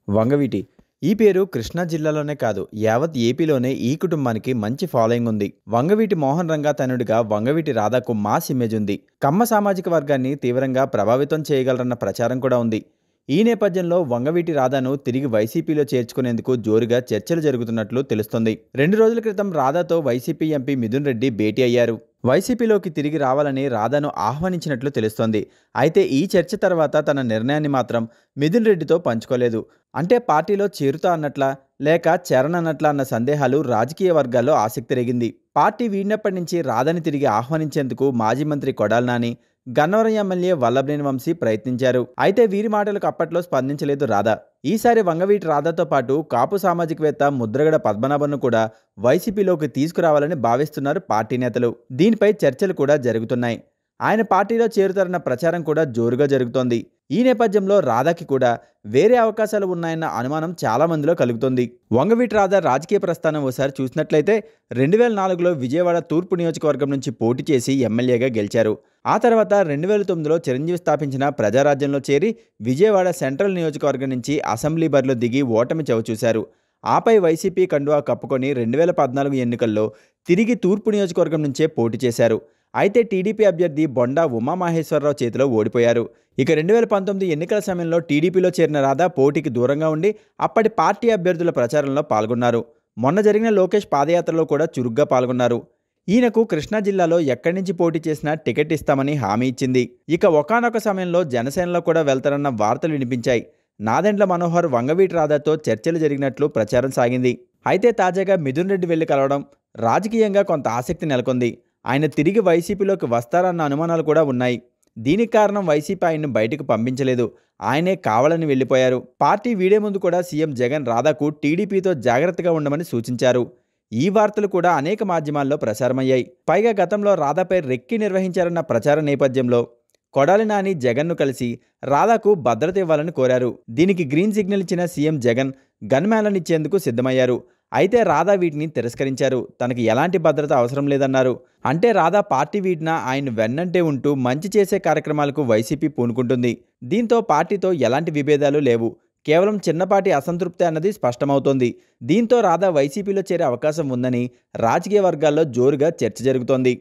వంగవీటి ఈ పేరు కృష్ణా జిల్లాలోనే కాదు యావత్ ఏపీలోనే ఈ కుటుంబానికి మంచి ఫాలోయింగ్ ఉంది. వంగవీటి మోహన్ రంగా తనుడిగా వంగవీటి రాధాకు మాస్ ఇమేజ్ ఉంది. కమ్మ సామాజిక వర్గాన్ని తీవ్రంగా ప్రభావితం చేయగలరన్న ప్రచారం కూడా ఉంది. ఈ నేపథ్యంలో వంగవీటి రాధాను తిరిగి వైసీపీలో చేర్చుకునేందుకు జోరుగా చర్చలు జరుగుతున్నట్లు తెలుస్తోంది. 2 రోజుల క్రితం రాధాతో వైసీపీ ఎంపీ మిథున్ రెడ్డి భేటీ అయ్యారు. వైసీపీలోకి తిరిగి రావాలని రాధాను ఆహ్వానించినట్లు తెలుస్తోంది. అయితే ఈ చర్చ తర్వాత తన నిర్ణయాన్ని మాత్రం మిథున్ రెడ్డితో పంచుకోలేదు. అంటే పార్టీలో చేరుతా అన్నట్లా లేక చేరనన్నట్లా అన్న సందేహాలు రాజకీయ వర్గాల్లో ఆసక్తి రేగింది. పార్టీ వీడినప్పటి నుంచి రాధాని తిరిగి ఆహ్వానించేందుకు మాజీ మంత్రి కొడాలి నాని, గన్నవరం ఎమ్మెల్యే వల్లభనేని వంశీ ప్రయత్నించారు. అయితే వీరి మాటలకు అప్పట్లో స్పందించలేదు రాధా. ఈసారి వంగవీటి రాధాతో పాటు కాపు సామాజికవేత్త ముద్రగడ పద్మనాభంను కూడా వైసీపీలోకి తీసుకురావాలని భావిస్తున్నారు పార్టీ నేతలు. దీనిపై చర్చలు కూడా జరుగుతున్నాయి. ఆయన పార్టీలో చేరుతారన్న ప్రచారం కూడా జోరుగా జరుగుతోంది. ఈ నేపథ్యంలో రాధాకి కూడా వేరే అవకాశాలు ఉన్నాయన్న అనుమానం చాలా మందిలో కలుగుతోంది. వంగవీటి రాధా రాజకీయ ప్రస్థానం ఓసారి చూసినట్లయితే 2004లో విజయవాడ తూర్పు నియోజకవర్గం నుంచి పోటీ చేసి ఎమ్మెల్యేగా గెలిచారు. ఆ తర్వాత 2009లో చిరంజీవి స్థాపించిన ప్రజారాజ్యంలో చేరి విజయవాడ సెంట్రల్ నియోజకవర్గం నుంచి అసెంబ్లీ బరిలో దిగి ఓటమి చవిచూశారు. ఆపై వైసీపీ కండువా కప్పుకొని 2014 ఎన్నికల్లో తిరిగి తూర్పు నియోజకవర్గం నుంచే పోటీ చేశారు. అయితే టీడీపీ అభ్యర్థి బొండా ఉమామహేశ్వరరావు చేతిలో ఓడిపోయారు. ఇక 2019 ఎన్నికల సమయంలో టీడీపీలో చేరిన రాధా పోటీకి దూరంగా ఉండి అప్పటి పార్టీ అభ్యర్థుల ప్రచారంలో పాల్గొన్నారు. మొన్న జరిగిన లోకేష్ పాదయాత్రలో కూడా చురుగ్గా పాల్గొన్నారు. ఈయనకు కృష్ణా జిల్లాలో ఎక్కడి నుంచి పోటీ చేసినా టికెట్ ఇస్తామని హామీ ఇచ్చింది. ఇక ఒకానొక సమయంలో జనసేనలో కూడా వెళ్తారన్న వార్తలు వినిపించాయి. నాదెండ్ల మనోహర్ వంగవీటి రాధాతో చర్చలు జరిగినట్లు ప్రచారం సాగింది. అయితే తాజాగా మిథున్ రెడ్డి వెళ్లి కలవడం రాజకీయంగా కొంత ఆసక్తి నెలకొంది. ఆయన తిరిగి వైసీపీలోకి వస్తారన్న అనుమానాలు కూడా ఉన్నాయి. దీనికి కారణం వైసీపీ ఆయన్ను బయటకు పంపించలేదు. ఆయనే కావాలని వెళ్లిపోయారు. పార్టీ వీడే ముందు కూడా సీఎం జగన్ రాధాకు టీడీపీతో జాగ్రత్తగా ఉండమని సూచించారు. ఈ వార్తలు కూడా అనేక మాధ్యమాల్లో ప్రసారమయ్యాయి. పైగా గతంలో రాధాపై రెక్కి నిర్వహించారన్న ప్రచార నేపథ్యంలో కొడాలి నాని జగన్ను కలిసి రాధాకు భద్రత ఇవ్వాలని కోరారు. దీనికి గ్రీన్ సిగ్నల్ ఇచ్చిన సీఎం జగన్ గన్మ్యాన్లను ఇచ్చేందుకు సిద్ధమయ్యారు. అయితే రాధా వీటిని తిరస్కరించారు. తనకి ఎలాంటి భద్రత అవసరం లేదన్నారు. అంటే రాధా పార్టీ వీడినా ఆయన వెన్నంటే ఉంటూ మంచి చేసే కార్యక్రమాలకు వైసీపీ పూనుకుంటుంది. దీంతో పార్టీతో ఎలాంటి విభేదాలు లేవు. కేవలం చిన్నపాటి అసంతృప్తి అన్నది స్పష్టమవుతోంది. దీంతో రాధా వైసీపీలో చేరే అవకాశం ఉందని రాజకీయ వర్గాల్లో జోరుగా చర్చ జరుగుతోంది.